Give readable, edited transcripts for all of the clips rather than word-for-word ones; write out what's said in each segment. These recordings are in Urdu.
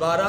12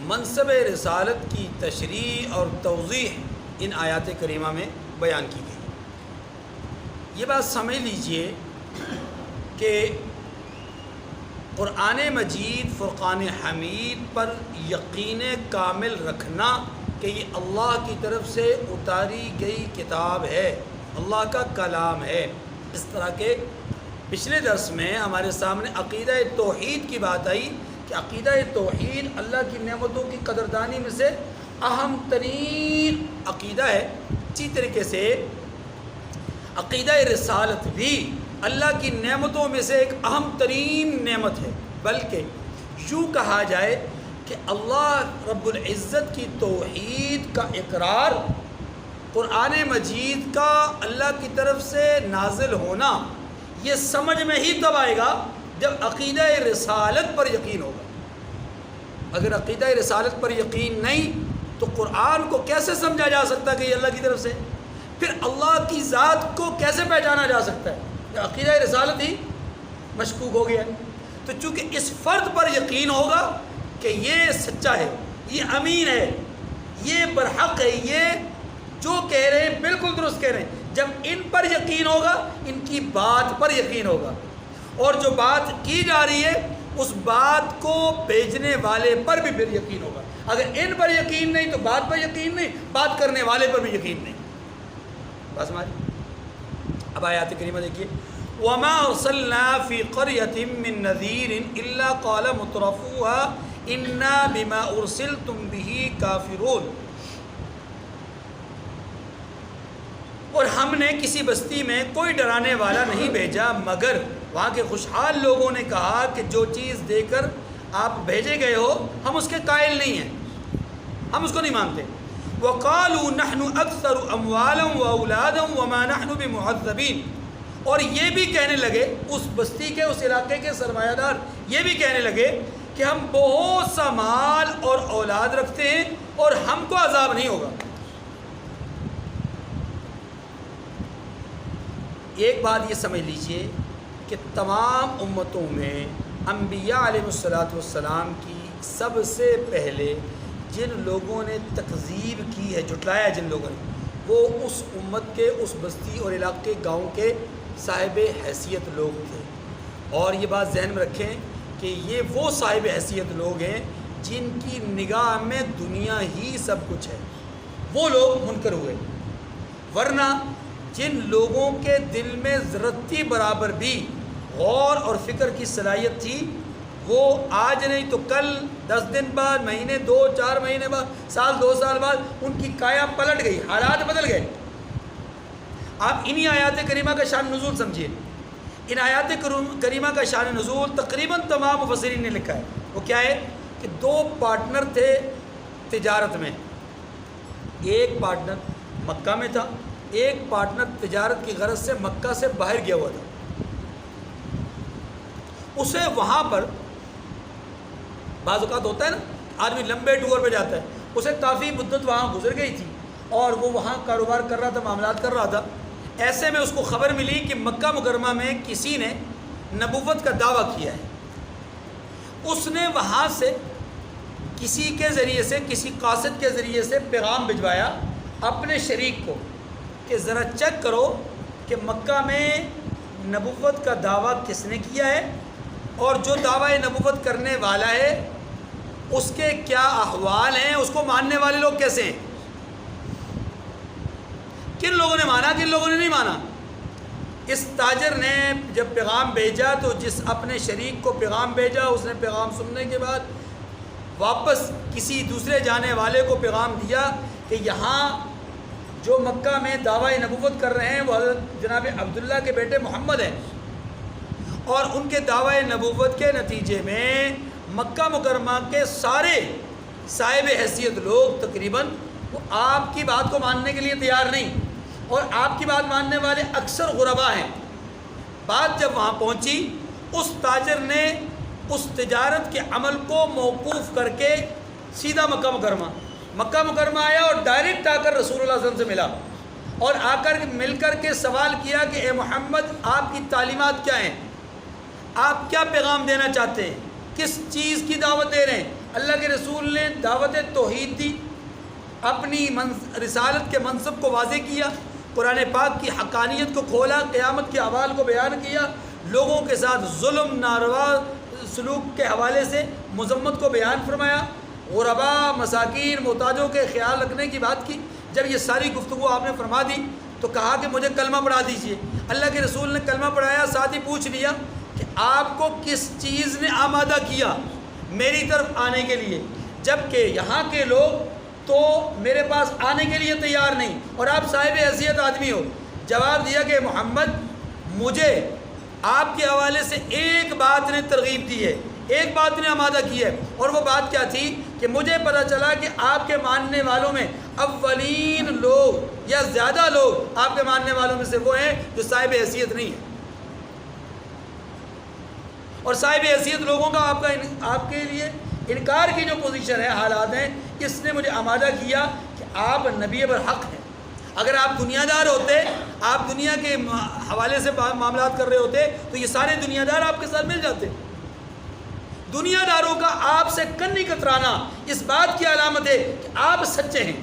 منصب رسالت کی تشریح اور توضیح ان آیات کریمہ میں بیان کی گئی۔ یہ بات سمجھ لیجئے کہ قرآن مجید فرقان حمید پر یقین کامل رکھنا کہ یہ اللہ کی طرف سے اتاری گئی کتاب ہے، اللہ کا کلام ہے۔ اس طرح کے پچھلے درس میں ہمارے سامنے عقیدہ توحید کی بات آئی کہ عقیدہ توحید اللہ کی نعمتوں کی قدردانی میں سے اہم ترین عقیدہ ہے۔ اسی طریقے سے عقیدہ رسالت بھی اللہ کی نعمتوں میں سے ایک اہم ترین نعمت ہے، بلکہ یوں کہا جائے کہ اللہ رب العزت کی توحید کا اقرار، قرآن مجید کا اللہ کی طرف سے نازل ہونا، یہ سمجھ میں ہی تب آئے گا جب عقیدہ رسالت پر یقین ہوگا۔ اگر عقیدہ رسالت پر یقین نہیں تو قرآن کو کیسے سمجھا جا سکتا کہ یہ اللہ کی طرف سے؟ پھر اللہ کی ذات کو کیسے پہچانا جا سکتا ہے؟ عقیدہ رسالت ہی مشکوک ہو گیا ہے۔ تو چونکہ اس فرد پر یقین ہوگا کہ یہ سچا ہے، یہ امین ہے، یہ برحق ہے، یہ جو کہہ رہے ہیں بالکل درست کہہ رہے ہیں، جب ان پر یقین ہوگا ان کی بات پر یقین ہوگا، اور جو بات کی جا رہی ہے اس بات کو بھیجنے والے پر بھی پھر یقین ہوگا۔ اگر ان پر یقین نہیں تو بات پر یقین نہیں، بات کرنے والے پر بھی یقین نہیں۔ بس ہماری اب آیات کریمہ دیکھیے، وَمَا أَرْسَلْنَا فِي قَرْيَةٍ مِّن نَذِيرٍ إِلَّا قَالَ مُتْرَفُوهَا إِنَّا بِمَا أُرْسِلْتُمْ بِهِ كَافِرُونَ۔ اور ہم نے کسی بستی میں کوئی ڈرانے والا نہیں بھیجا مگر وہاں کے خوشحال لوگوں نے کہا کہ جو چیز دے کر آپ بھیجے گئے ہو ہم اس کے قائل نہیں ہیں، ہم اس کو نہیں مانتے۔ وَقَالُوا نَحْنُ أَكْثَرُ أَمْوَالًا وَأَوْلَادًا وَمَا نَحْنُ بِمُعَذَّبِينَ۔ اور یہ بھی کہنے لگے، اس بستی کے اس علاقے کے سرمایہ دار یہ بھی کہنے لگے کہ ہم بہت سا مال اور اولاد رکھتے ہیں اور ہم کو عذاب نہیں ہوگا۔ ایک بات یہ سمجھ لیجئے کہ تمام امتوں میں انبیاء علیہ السلام کی سب سے پہلے جن لوگوں نے تکذیب کی ہے، جھٹلایا جن لوگوں نے، وہ اس امت کے اس بستی اور علاقے گاؤں کے صاحب حیثیت لوگ تھے۔ اور یہ بات ذہن میں رکھیں کہ یہ وہ صاحب حیثیت لوگ ہیں جن کی نگاہ میں دنیا ہی سب کچھ ہے، وہ لوگ منکر ہوئے۔ ورنہ جن لوگوں کے دل میں ذرتی برابر بھی غور اور فکر کی صلاحیت تھی، وہ آج نہیں تو کل، 10 دن بعد، مہینے 2-4 مہینے بعد، سال 2 سال بعد ان کی کایا پلٹ گئی، حالات بدل گئے۔ آپ انہی آیات کریمہ کا شان نزول سمجھیے۔ ان آیات کریمہ کا شان نزول تقریباً تمام مفسرین نے لکھا ہے۔ وہ کیا ہے کہ 2 پارٹنر تھے تجارت میں، ایک پارٹنر مکہ میں تھا، ایک پارٹنر تجارت کی غرض سے مکہ سے باہر گیا ہوا تھا۔ اسے وہاں پر بعض اوقات ہوتا ہے نا، آدمی لمبے ٹور پہ جاتا ہے، اسے کافی مدت وہاں گزر گئی تھی اور وہ وہاں کاروبار کر رہا تھا، معاملات کر رہا تھا۔ ایسے میں اس کو خبر ملی کہ مکہ مکرمہ میں کسی نے نبوت کا دعویٰ کیا ہے۔ اس نے وہاں سے کسی کے ذریعے سے، کسی قاصد کے ذریعے سے پیغام بھجوایا اپنے شریک کو کہ ذرا چیک کرو کہ مکہ میں نبوت کا دعویٰ کس نے کیا ہے، اور جو دعویٰ نبوت کرنے والا ہے اس کے کیا احوال ہیں، اس کو ماننے والے لوگ کیسے ہیں، کن لوگوں نے مانا، کن لوگوں نے نہیں مانا۔ اس تاجر نے جب پیغام بھیجا تو جس اپنے شریک کو پیغام بھیجا، اس نے پیغام سننے کے بعد واپس کسی دوسرے جانے والے کو پیغام دیا کہ یہاں جو مکہ میں دعویٰ نبوت کر رہے ہیں وہ حضرت جناب عبداللہ کے بیٹے محمد ہیں، اور ان کے دعویٰ نبوت کے نتیجے میں مکہ مکرمہ کے سارے صاحب حیثیت لوگ تقریباً وہ آپ کی بات کو ماننے کے لیے تیار نہیں، اور آپ کی بات ماننے والے اکثر غربا ہیں۔ بات جب وہاں پہنچی، اس تاجر نے اس تجارت کے عمل کو موقوف کر کے سیدھا مکہ مکرمہ آیا اور ڈائریکٹ آ کر رسول اللہ صلی اللہ علیہ وسلم سے ملا، اور آ کر مل کر کے سوال کیا کہ اے محمد، آپ کی تعلیمات کیا ہیں، آپ کیا پیغام دینا چاہتے ہیں، کس چیز کی دعوت دے رہے ہیں، اللہ کے رسول نے دعوت توحید دی، اپنی رسالت کے منصب کو واضح کیا، قرآن پاک کی حقانیت کو کھولا، قیامت کے احوال کو بیان کیا، لوگوں کے ساتھ ظلم ناروا سلوک کے حوالے سے مذمت کو بیان فرمایا، غرباء مساکین محتاجوں کے خیال رکھنے کی بات کی۔ جب یہ ساری گفتگو آپ نے فرما دی تو کہا کہ مجھے کلمہ پڑھا دیجئے۔ اللہ کے رسول نے کلمہ پڑھایا، ساتھ ہی پوچھ لیا کہ آپ کو کس چیز نے آمادہ کیا میری طرف آنے کے لیے، جبکہ یہاں کے لوگ تو میرے پاس آنے کے لیے تیار نہیں اور آپ صاحب حیثیت آدمی ہو۔ جواب دیا کہ محمد، مجھے آپ کے حوالے سے ایک بات نے ترغیب دی ہے، ایک بات نے آمادہ کی ہے، اور وہ بات کیا تھی کہ مجھے پتہ چلا کہ آپ کے ماننے والوں میں اولین لوگ یا زیادہ لوگ آپ کے ماننے والوں میں سے وہ ہیں جو صاحب حیثیت نہیں ہیں، اور صاحب حیثیت لوگوں کا آپ کے لیے انکار کی جو پوزیشن ہے، حالات ہیں، اس نے مجھے آمادہ کیا کہ آپ نبی برحق ہیں۔ اگر آپ دنیا دار ہوتے، آپ دنیا کے حوالے سے معاملات کر رہے ہوتے تو یہ سارے دنیا دار آپ کے ساتھ مل جاتے۔ دنیا داروں کا آپ سے کنی کترانا اس بات کی علامت ہے کہ آپ سچے ہیں،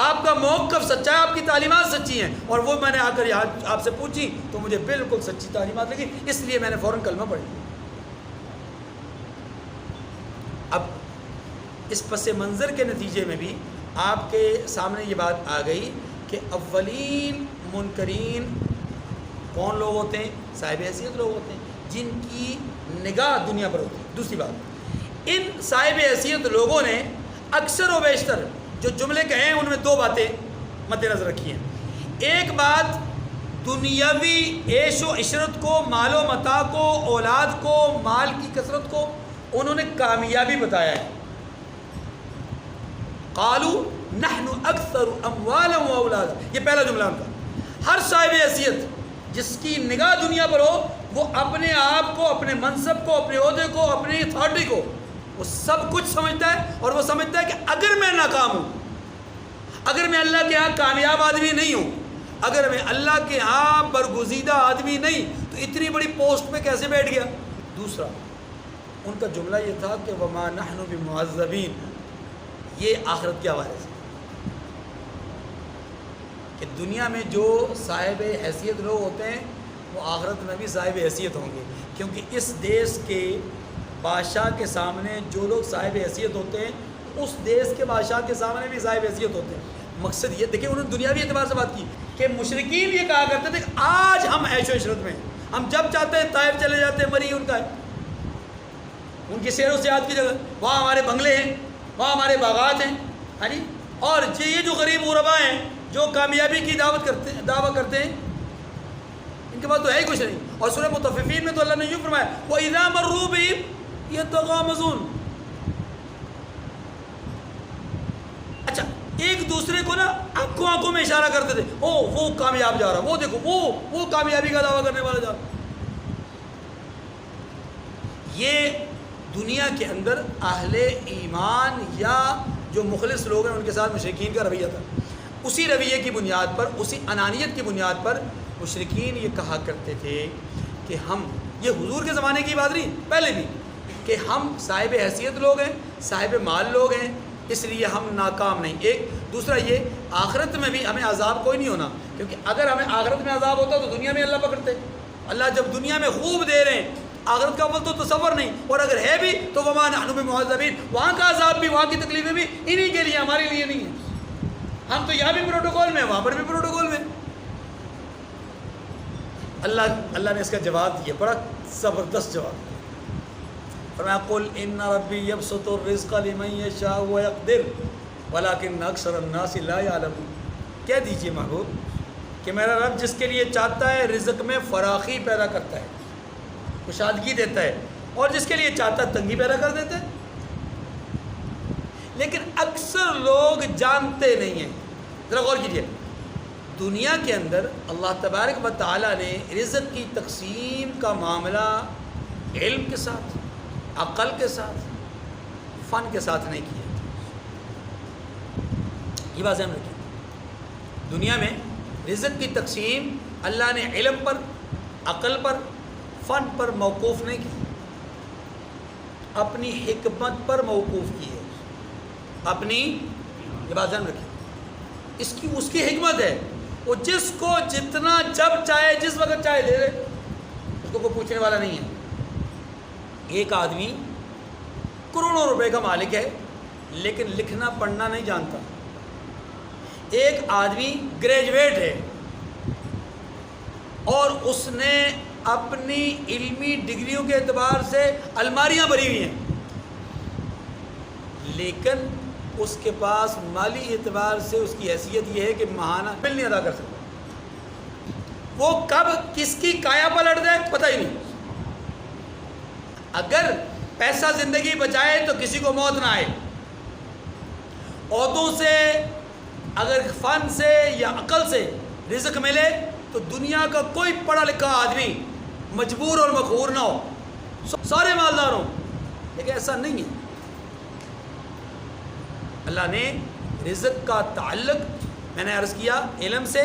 آپ کا موقف سچا ہے، آپ کی تعلیمات سچی ہیں، اور وہ میں نے آ کر یہاں آپ سے پوچھی تو مجھے بالکل سچی تعلیمات لگی، اس لیے میں نے فوراً کلمہ پڑھی۔ اب اس پس منظر کے نتیجے میں بھی آپ کے سامنے یہ بات آ گئی کہ اولین منکرین کون لوگ ہوتے ہیں؟ صاحب حیثیت لوگ ہوتے ہیں جن کی نگاہ دنیا پر ہوتی ہے۔ دوسری بات، ان صاحب حیثیت لوگوں نے اکثر و بیشتر جو جملے کہے ہیں ان میں دو باتیں مد نظر رکھی ہیں۔ ایک بات دنیاوی عیش و عشرت کو، مال و متاع کو، اولاد کو، مال کی کثرت کو انہوں نے کامیابی بتایا ہے۔ قالوا نحن اکثر اموالا و اولادا، یہ پہلا جملہ ان کا۔ ہر صاحب حیثیت جس کی نگاہ دنیا پر ہو وہ اپنے آپ کو، اپنے منصب کو، اپنے عہدے کو، اپنی اتھارٹی کو وہ سب کچھ سمجھتا ہے، اور وہ سمجھتا ہے کہ اگر میں ناکام ہوں، اگر میں اللہ کے ہاں کامیاب آدمی نہیں ہوں، اگر میں اللہ کے ہاں برگزیدہ آدمی نہیں تو اتنی بڑی پوسٹ پہ کیسے بیٹھ گیا۔ دوسرا ان کا جملہ یہ تھا کہ وما نحن بمعذبین، یہ آخرت کے حوالے سے کہ دنیا میں جو صاحب حیثیت لوگ ہوتے ہیں وہ آخرت میں بھی صاحب حیثیت ہوں گے، کیونکہ اس دیش کے بادشاہ کے سامنے جو لوگ صاحب حیثیت ہوتے ہیں اس دیش کے بادشاہ کے سامنے بھی صاحب حیثیت ہوتے ہیں۔ مقصد یہ دیکھیں، انہوں نے دنیاوی اعتبار سے بات کی کہ مشرکین یہ کہا کرتے تھے کہ آج ہم عیش و عشرت میں، ہم جب چاہتے ہیں طائف چلے جاتے ہیں، مری ان کا ہے، ان کی سیر و سیاحت کی جگہ، وہاں ہمارے بنگلے ہیں، وہاں ہمارے باغات ہیں، ہاں جی، اور یہ جو غریب غربا ہیں جو کامیابی کی دعویٰ کرتے ہیں، ان کے پاس تو ہے ہی کچھ نہیں۔ اور سورہ مطففین میں تو اللہ نے یوں فرمایا وَإِذَا مَرُّوا بِهِمْ يَتَغَامَزُونَ۔ اچھا، ایک دوسرے کو نا آنکھوں میں اشارہ کرتے تھے، او وہ کامیاب جا رہا، وہ دیکھو وہ کامیابی کا دعویٰ کرنے والا جا رہا۔ یہ دنیا کے اندر اہل ایمان یا جو مخلص لوگ ہیں ان کے ساتھ مشرکین کا رویہ تھا۔ اسی رویے کی بنیاد پر، اسی انانیت کی بنیاد پر مشرکین یہ کہا کرتے تھے کہ ہم، یہ حضور کے زمانے کی بات نہیں، پہلے بھی، کہ ہم صاحب حیثیت لوگ ہیں، صاحب مال لوگ ہیں، اس لیے ہم ناکام نہیں۔ ایک دوسرا یہ آخرت میں بھی ہمیں عذاب کوئی نہیں ہونا، کیونکہ اگر ہمیں آخرت میں عذاب ہوتا تو دنیا میں اللہ پکڑتے۔ اللہ جب دنیا میں خوب دے رہے ہیں، آخرت کا اول تو تصور نہیں، اور اگر ہے بھی تو وما نحن بمعذبین، وہاں کا عذاب بھی، وہاں کی تکلیفیں بھی انہی کے لیے، ہمارے لیے نہیں ہیں۔ ہم تو یہاں بھی پروٹوکول میں، وہاں پر بھی پروٹوکول میں۔ اللہ نے اس کا جواب دیا، بڑا زبردست جواب۔ فرمایا قل ان ربی یبسط الرزق لمن یشاء ویقدر ولکن اکثر الناس لا یعلمون۔ کہہ دیجئے محبوب کہ میرا رب جس کے لیے چاہتا ہے رزق میں فراخی پیدا کرتا ہے، کشادگی دیتا ہے، اور جس کے لیے چاہتا ہے تنگی پیدا کر دیتا ہے، لیکن اکثر لوگ جانتے نہیں ہیں۔ ذرا غور کیجیے، دنیا کے اندر اللہ تبارک و تعالیٰ نے رزق کی تقسیم کا معاملہ علم کے ساتھ، عقل کے ساتھ، فن کے ساتھ نہیں کیا۔ یہ بات ذہن رکھیے، دنیا میں رزق کی تقسیم اللہ نے علم پر، عقل پر، فن پر موقوف نہیں کی۔ اپنی حکمت پر موقوف کی ہے. اپنی یہ بات ذہن رکھیں، اس کی حکمت ہے. وہ جس کو جتنا جب چاہے جس وقت چاہے دے دے، اس کو کوئی پوچھنے والا نہیں ہے. ایک آدمی کروڑوں روپے کا مالک ہے لیکن لکھنا پڑھنا نہیں جانتا. ایک آدمی گریجویٹ ہے اور اس نے اپنی علمی ڈگریوں کے اعتبار سے الماریاں بھری ہوئی ہیں، لیکن اس کے پاس مالی اعتبار سے اس کی حیثیت یہ ہے کہ ماہانہ بل نہیں ادا کر سکتا. وہ کب کس کی کایا پلٹ جائے پتہ ہی نہیں. اگر پیسہ زندگی بچائے تو کسی کو موت نہ آئے. عہدوں سے، اگر فن سے یا عقل سے رزق ملے تو دنیا کا کوئی پڑھا لکھا آدمی مجبور اور مقہور نہ ہو، سارے مالدار ہوں. لیکن ایسا نہیں ہے. اللہ نے رزق کا تعلق میں نے عرض کیا علم سے،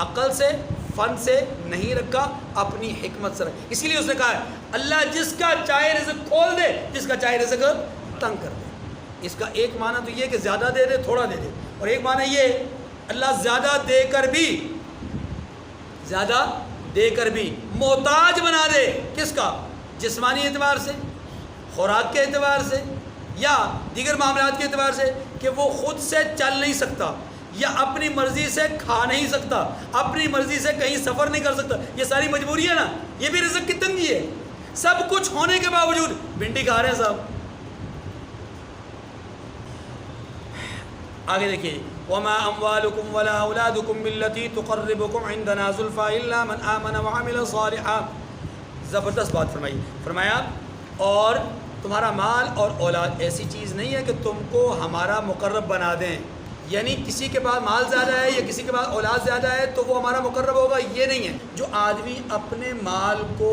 عقل سے، فن سے نہیں رکھا، اپنی حکمت سے رکھا. اسی لیے اس نے کہا ہے اللہ جس کا چاہے رزق کھول دے، جس کا چاہے رزق تنگ کر دے. اس کا ایک معنی تو یہ کہ زیادہ دے دے تھوڑا دے دے، اور ایک معنی یہ اللہ زیادہ دے کر بھی محتاج بنا دے. کس کا؟ جسمانی اعتبار سے، خوراک کے اعتبار سے، یا دیگر معاملات کے اعتبار سے، کہ وہ خود سے چل نہیں سکتا یا اپنی مرضی سے کھا نہیں سکتا، اپنی مرضی سے کہیں سفر نہیں کر سکتا. یہ ساری مجبوری ہے نا، یہ بھی رزق کی تنگی ہے. سب کچھ ہونے کے باوجود بھنڈی کھا رہے ہیں صاحب. آگے دیکھیے وما اموالکم ولا اولادکم بالتي تقربکم عندنا زلفى الا من آمن وعمل صالحا. زبردست بات فرمایا اور تمہارا مال اور اولاد ایسی چیز نہیں ہے کہ تم کو ہمارا مقرب بنا دیں. یعنی کسی کے پاس مال زیادہ ہے یا کسی کے پاس اولاد زیادہ ہے تو وہ ہمارا مقرب ہوگا، یہ نہیں ہے. جو آدمی اپنے مال کو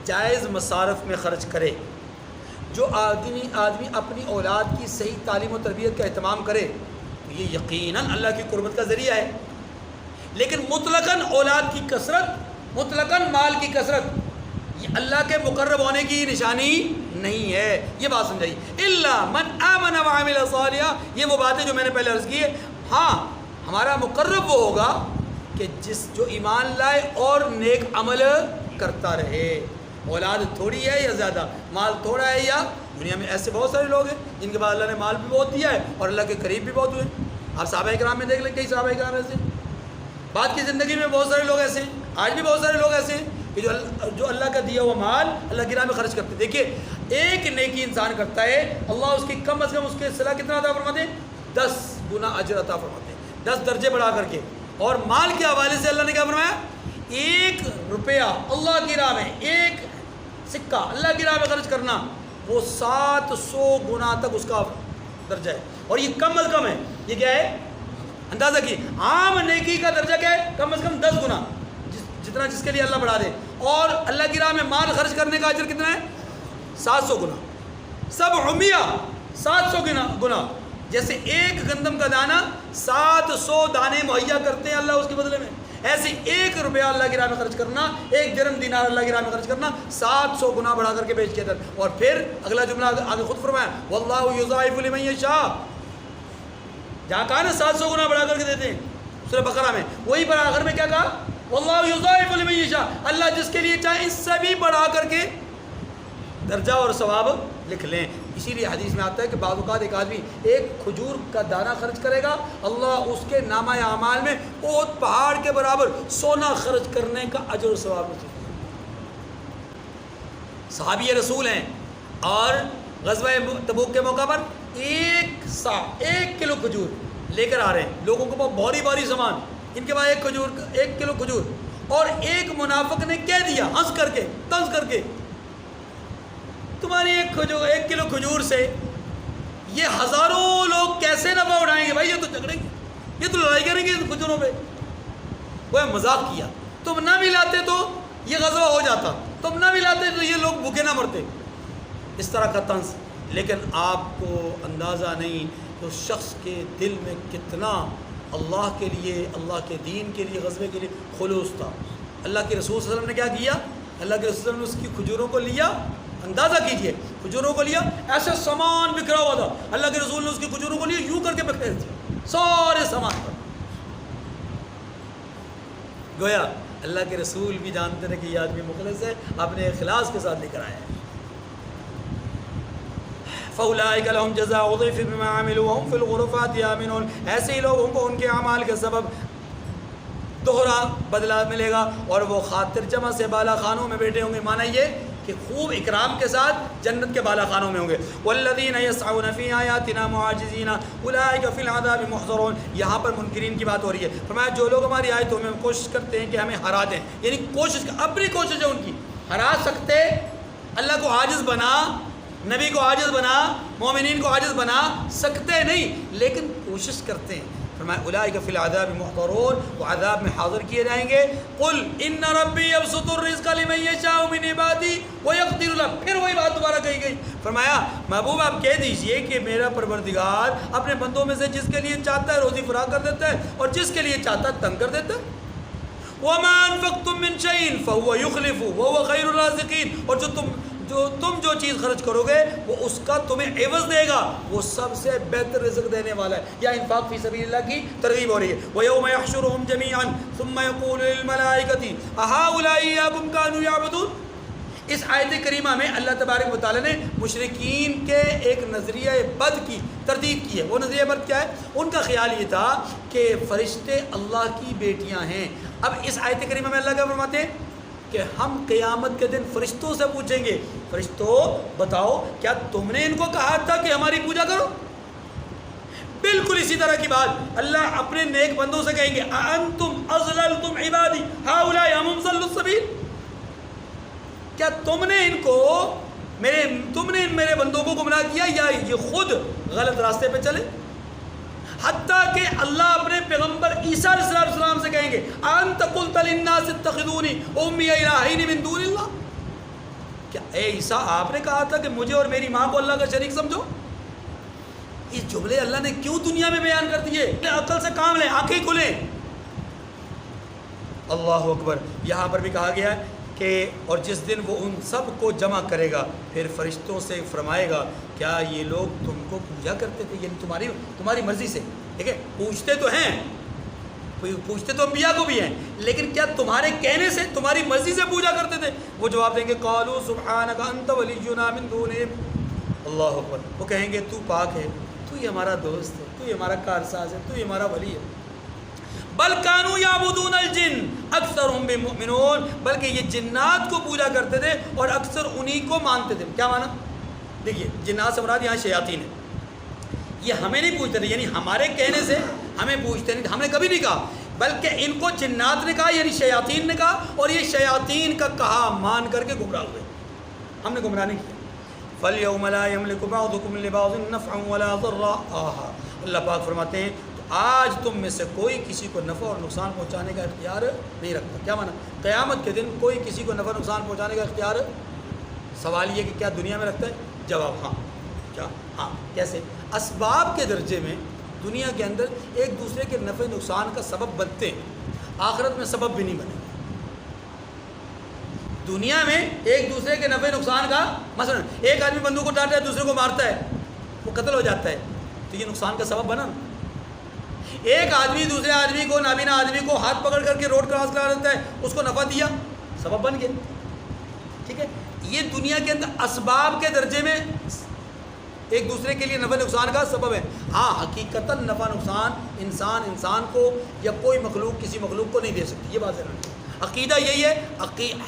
جائز مصارف میں خرچ کرے، جو آدمی اپنی اولاد کی صحیح تعلیم و تربیت کا اہتمام کرے، تو یہ یقیناً اللہ کی قربت کا ذریعہ ہے. لیکن مطلقاً اولاد کی کثرت، مطلقاً مال کی کثرت یہ اللہ کے مقرب ہونے کی نشانی نہیں ہے. یہ بات سمجھائی. الا من آمن وعمل صالحا، یہ وہ باتیں جو میں نے پہلے عرض کی ہے. ہاں ہمارا مقرب وہ ہوگا کہ جو ایمان لائے اور نیک عمل کرتا رہے. اولاد تھوڑی ہے یا زیادہ، مال تھوڑا ہے یا، دنیا میں ایسے بہت سارے لوگ ہیں جن کے بعد اللہ نے مال بھی بہت دیا ہے اور اللہ کے قریب بھی بہت ہوئے. آپ صحابہ کرام میں دیکھ لیں، کئی صحابہ کرام ایسے ہیں. بعد کی زندگی میں بہت سارے لوگ ایسے ہیں، آج بھی بہت سارے لوگ ایسے ہیں کہ جو اللہ کا دیا ہوا مال اللہ کی راہ میں خرچ کرتے. دیکھیے ایک نیکی انسان کرتا ہے، اللہ اس کی کم از کم اس کے صلاح کتنا عطا فرماتے ہیں؟ 10 گنا اجر عطا فرماتے ہیں، 10 درجے بڑھا کر کے. اور مال کے حوالے سے اللہ نے کیا فرمایا؟ 1 روپیہ اللہ کی راہ میں، 1 سکہ اللہ کی راہ میں خرچ کرنا، وہ 700 گنا تک اس کا درجہ ہے. اور یہ کم از کم ہے. یہ کیا ہے؟ اندازہ کی عام نیکی کا درجہ کیا ہے؟ کم از کم 10 گنا، جتنا جس کے لیے اللہ بڑھا دے. اور اللہ کی راہ میں مال خرچ کرنے کا اجر کتنا ہے؟ 700 گنا. سب عمیہ 700 گنا. جیسے ایک گندم کا دانہ 700 دانے مہیا کرتے ہیں اللہ اس کے بدلے میں، ایسے 1 روپیہ اللہ کی راہ میں خرچ کرنا، 1 درہم دینار اللہ کی راہ میں خرچ کرنا 700 گنا بڑھا کر کے پیش کیا تھا. اور پھر اگلا جملہ آگے خود فرمایا واللہ یضاعف لمن یشاء. جہاں کہا نا 700 گنا بڑھا کر کے دیتے ہیں سورہ بقرہ میں، وہی پر آخر میں کیا کہا؟ واللہ یضاعف لمن یشاء. اللہ جس کے لیے چاہے اس سے بھی بڑھا کر کے درجہ اور ثواب لکھ لیں. اسی لیے حدیث میں آتا ہے کہ بعض اوقات ایک آدمی 1 کھجور کا دانہ خرچ کرے گا، اللہ اس کے نامہ اعمال میں بہت پہاڑ کے برابر سونا خرچ کرنے کا اجر و ثواب لکھ. صحابی رسول ہیں اور غزوہ تبوک کے موقع پر 1 کلو کھجور لے کر آ رہے ہیں. لوگوں کو بہت بھاری بھاری سامان، ان کے بعد 1 کلو کھجور. اور ایک منافق نے کہہ دیا ہنس کر کے، طنز کر کے، تمہاری 1 کلو کھجور سے یہ ہزاروں لوگ کیسے نفع اٹھائیں گے؟ بھائی یہ تو جھگڑیں گے، یہ تو لڑائی کریں گے ان کھجوروں پہ. وہ مذاق کیا. تم نہ بھی لاتے تو یہ غزوہ ہو جاتا، تم نہ بھی لاتے تو یہ لوگ بھوکے نہ مرتے. اس طرح کا طنز. لیکن آپ کو اندازہ نہیں کہ اس شخص کے دل میں کتنا اللہ کے لیے، اللہ کے دین کے لیے، غزوے کے لیے خلوص تھا. اللہ کے رسول صلی اللہ علیہ وسلم نے کیا کیا؟ اللہ کے رسول صلی اللہ علیہ وسلم نے اس کی کھجوروں کو لیا اندازہ کیجئے کھجوروں کو لیا، ایسے سامان بکھرا ہوا تھا، اللہ کے رسول نے اس کی کھجوروں کو لیا یوں کر کے بکھیر دیا سارے سامان پر۔ گویا اللہ کے رسول بھی جانتے تھے کہ یہ آدمی مخلص ہے، اپنے اخلاص کے ساتھ لے کر آیا ہے۔ فَأُولَٰئِكَ لَهُمْ جَزَاءُ ضِعْفٍ بِمَا عَمِلُوا وَهُمْ فِي الْغُرُفَاتِ آمِنُونَ، ایسے ہی لوگوں کو ان کے اعمال کے سبب دوہرا بدلہ ملے گا اور وہ خاطر جمع سے بالا خانوں میں بیٹھے ہوں گے۔ معنی یہ کہ خوب اکرام کے ساتھ جنت کے بالا خانوں میں ہوں گے۔ وَالَّذِينَ يَسْعَوْنَ فِي آيَاتِنَا مُعَاجِزِينَ أُولَٰئِكَ فِي الْعَذَابِ مُحْضَرُونَ۔ یہاں پر منکرین کی بات ہو رہی ہے، فرمایا جو لوگ ہماری آیتوں میں کوشش کرتے ہیں کہ ہمیں ہرا دیں، یعنی کوشش اپنی کوشش ہے ان کی، ہرا سکتے، اللہ کو عاجز بنا، نبی کو عاجز بنا، مومنین کو عاجز بنا سکتے نہیں، لیکن کوشش کرتے ہیں۔ فرمایا اولئک فی العذاب محضرون، وہ عذاب میں حاضر کیے جائیں گے۔ قل ان ربی یبسط الرزق لمن یشاء من عبادی ویقدر له، پھر وہی بات دوبارہ کہی گئی۔ فرمایا محبوب آپ کہہ دیجئے کہ میرا پروردگار اپنے بندوں میں سے جس کے لیے چاہتا ہے روزی فراہ کر دیتا ہے اور جس کے لیے چاہتا ہے تنگ کر دیتا ہے۔ وما انفقتم من شیء فهو یخلفه وهو خیر الرازقین، اور تم جو چیز خرچ کرو گے وہ اس کا تمہیں عوض دے گا، وہ سب سے بہتر رزق دینے والا ہے۔ یا انفاق فی سبیل اللہ کی ترغیب ہو رہی ہے۔ وَيَوْمَ يَحْشُرُهُمْ جَمِيعًا ثُمَّ يَقُولُ لِلْمَلَائِكَةِ أَهَٰؤُلَاءِ إِيَّاكُمْ كَانُوا يَعْبُدُونَ۔ اس آیت کریمہ میں اللہ تبارک و تعالیٰ نے مشرکین کے ایک نظریہ بد کی تردید کی ہے۔ وہ نظریہ بد کیا ہے؟ ان کا خیال یہ تھا کہ فرشتے اللہ کی بیٹیاں ہیں۔ اب اس آیت کریمہ میں اللہ کیا فرماتے ہیں کہ ہم قیامت کے دن فرشتوں سے پوچھیں گے، فرشتوں بتاؤ کیا تم نے ان کو کہا تھا کہ ہماری پوجا کرو؟ بالکل اسی طرح کی بات اللہ اپنے نیک بندوں سے کہیں گے، اَأَنْتُمْ أَضْلَلْتُمْ عِبَادِي هَٰؤُلَاءِ أَمْ هُمْ ضَلُّوا السَّبِيلَ، کیا تم نے میرے بندوں کو گمراہ کیا یا یہ خود غلط راستے پہ چلے؟ حتیٰ کہ اللہ اپنے پیغمبر عیسیٰ علیہ السلام سے کہیں گے، أَنْتَ قُلْتَ لِلنَّاسِ اتَّخِذُونِي وَأُمِّيَ إِلَٰهَيْنِ مِن دُونِ اللَّهِ، کیا اے عیسیٰ آپ نے کہا تھا کہ مجھے اور میری ماں کو اللہ کا شریک سمجھو؟ اس جملے اللہ نے کیوں دنیا میں بیان کر دیے؟ عقل سے کام لیں، آنکھیں کھلیں۔ اللہ اکبر۔ یہاں پر بھی کہا گیا ہے کہ اور جس دن وہ ان سب کو جمع کرے گا پھر فرشتوں سے فرمائے گا کیا یہ لوگ تم کو پوجا کرتے تھے، یعنی تمہاری مرضی سے، ٹھیک ہے، پوچھتے تو ہیں، پوچھتے تو انبیاء کو بھی ہیں، لیکن کیا تمہارے کہنے سے تمہاری مرضی سے پوجا کرتے تھے؟ وہ جواب دیں گے قالوا سبحانک انت ولینا من دونہم، اللہ اکبر، وہ کہیں گے تو پاک ہے، تو ہی ہمارا دوست ہے، تو ہی ہمارا کارساز ہے، تو ہی ہمارا ولی ہے۔ بل کانوا یعبدون الجن اکثرهم بهم مؤمنون، بلکہ یہ جنات کو پوجا کرتے تھے اور اکثر انہی کو مانتے تھے۔ کیا مانا؟ دیکھیے جنات سے مراد یہاں شیاطین ہے، یہ ہمیں نہیں پوچھتے تھے، یعنی ہمارے کہنے سے ہمیں پوچھتے نہیں تھے، ہم نے کبھی نہیں کہا، بلکہ ان کو جنات نے کہا، یعنی شیاطین نے کہا، اور یہ شیاطین کا کہا مان کر کے گمراہ ہوئے، ہم نے گمراہ نہیں کیا۔ فَالْيَوْمَ لَا يَمْلِكُ بَعْضُكُمْ لِبَعْضٍ نَفْعًا وَلَا ضَرًّا، اللہ پاک فرماتے ہیں آج تم میں سے کوئی کسی کو نفع اور نقصان پہنچانے کا اختیار نہیں رکھتا۔ کیا مانا؟ قیامت کے دن کوئی کسی کو نفع نقصان پہنچانے کا اختیار، سوال یہ کہ کیا دنیا میں رکھتا ہے؟ جواب ہاں۔ کیا؟ ہاں۔ کیسے؟ اسباب کے درجے میں دنیا کے اندر ایک دوسرے کے نفع نقصان کا سبب بنتے ہیں، آخرت میں سبب بھی نہیں بنے۔ دنیا میں ایک دوسرے کے نفع نقصان کا، مثلا ایک آدمی بندوق کو ڈالتا ہے دوسرے کو مارتا ہے، وہ قتل ہو جاتا ہے، تو یہ نقصان کا سبب بنا۔ ایک آدمی دوسرے آدمی کو، نابینا آدمی کو ہاتھ پکڑ کر کے روڈ کراس کرا دیتا ہے، اس کو نفع دیا، سبب بن گیا، ٹھیک ہے۔ یہ دنیا کے اندر اسباب کے درجے میں ایک دوسرے کے لیے نفع نقصان کا سبب ہے۔ ہاں حقیقتاً نفع نقصان انسان کو یا کوئی مخلوق کسی مخلوق کو نہیں دے سکتی، یہ بات ہے۔ عقیدہ یہی ہے،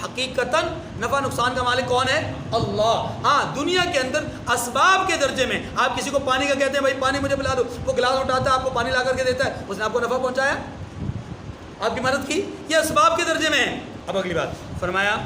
حقیقتاً نفع نقصان کا مالک کون ہے؟ اللہ۔ ہاں دنیا کے اندر اسباب کے درجے میں آپ کسی کو پانی کا کہتے ہیں بھائی پانی مجھے پلا دو، وہ گلاس اٹھاتا ہے آپ کو پانی لا کر کے دیتا ہے، اس نے آپ کو نفع پہنچایا، آپ کی مدد کی، یہ اسباب کے درجے میں ہے۔ اب اگلی بات فرمایا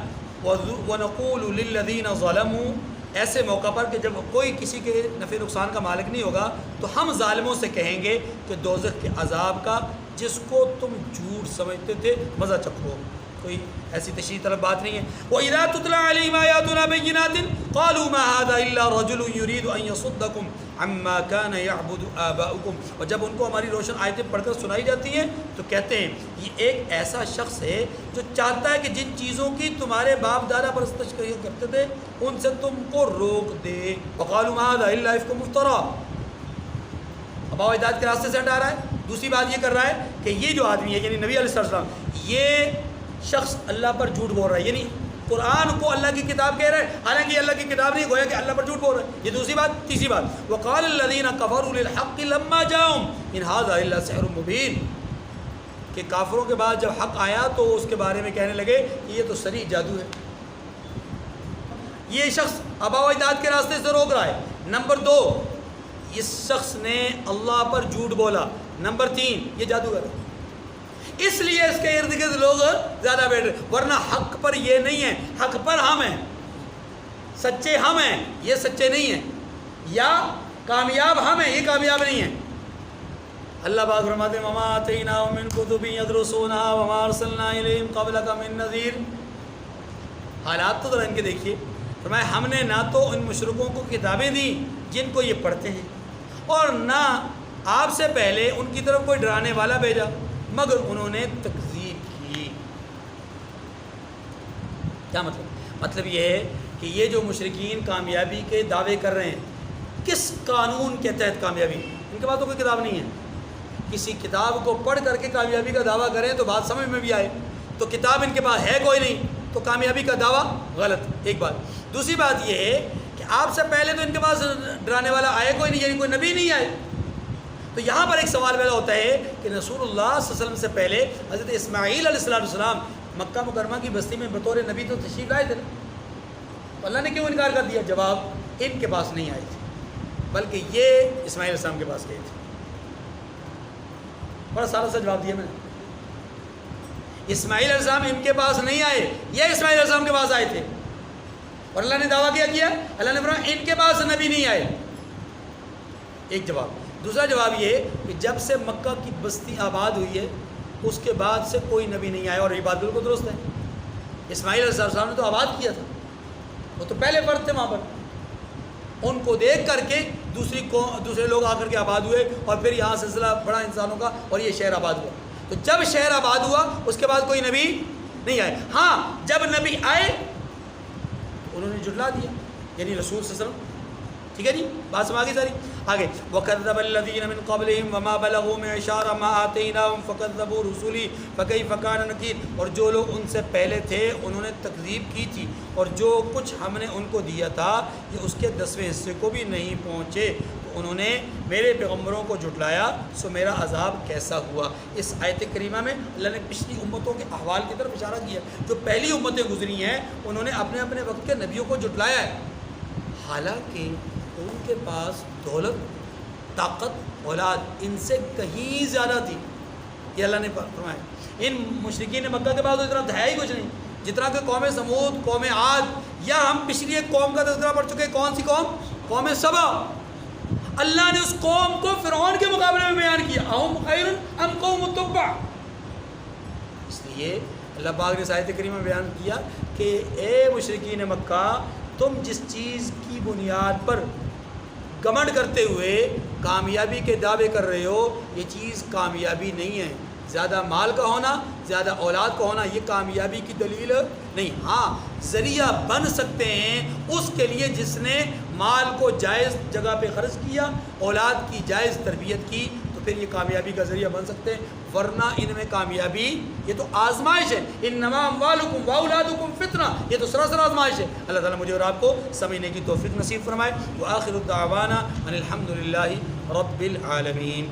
وَنَقُولُ لِلَّذِينَ ظَلَمُوا، ایسے موقع پر کہ جب کوئی کسی کے نفع نقصان کا مالک نہیں ہوگا تو ہم ظالموں سے کہیں گے کہ دوزخ کے عذاب کا جس کو تم جھوٹ سمجھتے تھے مزہ چکھو۔ کوئی ایسی تشریح طلب بات نہیں ہے. وَإِذَا تُتْلَى عَلَيْهِمْ آيَاتُنَا بَيِّنَاتٍ قَالُوا مَا هَذَا إِلَّا رَجُلٌ يُرِيدُ أَن يَصُدَّكُمْ عَمَّا كَانَ يَعْبُدُ آبَاؤُكُمْ. اور جب ان کو ہماری روشن آیتیں پڑھ کر سنائی جاتی ہیں تو کہتے ہیں یہ ایک ایسا شخص ہے جو چاہتا ہے کہ جن چیزوں کی تمہارے باپ دادا پرستش کرتے تھے ان سے تم کو روک دے. وَقَالُوا مَا هَذَا إِلَّا إِفْكٌ مُفْتَرًى. اب ہدایت کے راستے سے ہٹا رہا ہے. دوسری بات یہ کر رہا ہے کہ یہ جو آدمی ہے یعنی نبی علیہ السلام یہ شخص اللہ پر جھوٹ بول رہا ہے، یعنی قرآن کو اللہ کی کتاب کہہ رہا ہے حالانکہ یہ اللہ کی کتاب نہیں، گویا کہ اللہ پر جھوٹ بول رہا ہے. یہ دوسری بات. تیسری بات وقال الذين كفروا للحق لما جاءهم ان هذا الا سحر مبين، کہ کافروں کے بعد جب حق آیا تو اس کے بارے میں کہنے لگے کہ یہ تو صریح جادو ہے. یہ شخص آباء و اجداد کے راستے سے روک رہا ہے. نمبر 2 اس شخص نے اللہ پر جھوٹ بولا. نمبر 3 یہ جادوگر ہے، اس لیے اس کے ارد گرد لوگ زیادہ بیٹھ رہے، ورنہ حق پر یہ نہیں ہے. حق پر ہم ہیں، سچے ہم ہیں، یہ سچے نہیں ہیں، یا کامیاب ہم ہیں، یہ کامیاب نہیں ہیں. اللہ پاک فرماتے ہیں وما آتیناہم من کتب یدرسونہا وما ارسلنا الیہم قبلک من نذیر. حالات تو ذرا ان کے دیکھیے. فرمایا ہم نے نہ تو ان مشرکوں کو کتابیں دیں جن کو یہ پڑھتے ہیں اور نہ آپ سے پہلے ان کی طرف کوئی ڈرانے والا بھیجا مگر انہوں نے تکذیب کی. کیا مطلب؟ مطلب یہ ہے کہ یہ جو مشرکین کامیابی کے دعوے کر رہے ہیں کس قانون کے تحت کامیابی؟ ان کے پاس تو کوئی کتاب نہیں ہے. کسی کتاب کو پڑھ کر کے کامیابی کا دعویٰ کریں تو بات سمجھ میں بھی آئے. تو کتاب ان کے پاس ہے کوئی نہیں تو کامیابی کا دعویٰ غلط. ایک بات. دوسری بات یہ ہے کہ آپ سے پہلے تو ان کے پاس ڈرانے والا آئے کوئی نہیں، یعنی کوئی نبی نہیں آئے. تو یہاں پر ایک سوال پیدا ہوتا ہے کہ رسول اللہ صلی اللہ علیہ وسلم سے پہلے حضرت اسماعیل علیہ السلام مکہ مکرمہ کی بستی میں بطور نبی تو تشریف لائے تھے، اللہ نے کیوں انکار کر دیا؟ جواب ان کے پاس نہیں آئے تھے بلکہ یہ اسماعیل علیہ السلام کے پاس گئے تھے. بڑا سارا سا جواب دیا میں نے. اسماعیل علیہ السلام ان کے پاس نہیں آئے، یہ اسماعیل علیہ السلام کے پاس آئے تھے اور اللہ نے دعویٰ کیا اللہ نے فرمایا ان کے پاس نبی نہیں آئے. ایک جواب. دوسرا جواب یہ کہ جب سے مکہ کی بستی آباد ہوئی ہے اس کے بعد سے کوئی نبی نہیں آیا، اور یہ بات بالکل درست ہے. اسماعیل علیہ السلام نے تو آباد کیا تھا، وہ تو پہلے فرد تھے وہاں پر. ان کو دیکھ کر کے دوسرے لوگ آ کر کے آباد ہوئے اور پھر یہاں سلسلہ بڑا انسانوں کا اور یہ شہر آباد ہوا. تو جب شہر آباد ہوا اس کے بعد کوئی نبی نہیں آئے. ہاں جب نبی آئے انہوں نے جھٹلا دیا، یعنی رسول صلی اللہ علیہ وسلم. ٹھیک ہے جی، بات سمجھ آگے ساری. آگے وَكَذَّبَ الَّذِينَ مِن قَبْلِهِمْ وَمَا بَلَغُوا مِعْشَارَ مَا آتَيْنَاهُمْ فَكَذَّبُوا رُسُلِي فَكَيْفَ كَانَ نَكِيرِ. اور جو لوگ ان سے پہلے تھے انہوں نے تکذیب کی تھی اور جو کچھ ہم نے ان کو دیا تھا یہ اس کے 10ویں حصے کو بھی نہیں پہنچے تو انہوں نے میرے پیغمبروں کو جھٹلایا سو میرا عذاب کیسا ہوا. اس آیت کریمہ میں اللہ نے پچھلی امتوں کے احوال کی طرف اشارہ کیا. جو پہلی امتیں گزری ہیں انہوں نے اپنے اپنے وقت کے نبیوں کو جھٹلایا ہے، حالانکہ ان کے پاس دولت، طاقت، اولاد ان سے کہیں زیادہ تھی. یہ اللہ نے فرمایا. ان مشرکین مکہ کے بعد اتنا تھا ہی کچھ نہیں جتنا کہ قوم سمود، قوم عاد، یا ہم پچھلی ایک قوم کا تذکرہ پڑھ چکے. کون سی قوم؟ قوم سبا. اللہ نے اس قوم کو فرعون کے مقابلے میں بیان کیا اہم خیر ام قوم تبع. اس لیے اللہ پاک نے آیت کریمہ میں بیان کیا کہ اے مشرکین مکہ تم جس چیز کی بنیاد پر گھمنڈ کرتے ہوئے کامیابی کے دعوے کر رہے ہو یہ چیز کامیابی نہیں ہے. زیادہ مال کا ہونا، زیادہ اولاد کا ہونا یہ کامیابی کی دلیل نہیں. ہاں ذریعہ بن سکتے ہیں اس کے لیے جس نے مال کو جائز جگہ پہ خرچ کیا، اولاد کی جائز تربیت کی تو پھر یہ کامیابی کا ذریعہ بن سکتے ہیں. ورنہ ان میں کامیابی یہ تو آزمائش ہے. انما اموالکم واولادکم فتنہ، یہ تو سراسر آزمائش ہے. اللہ تعالیٰ مجھے اور آپ کو سمجھنے کی توفیق نصیب فرمائے. وآخر الدعوانا ان الحمد للہ رب العالمین.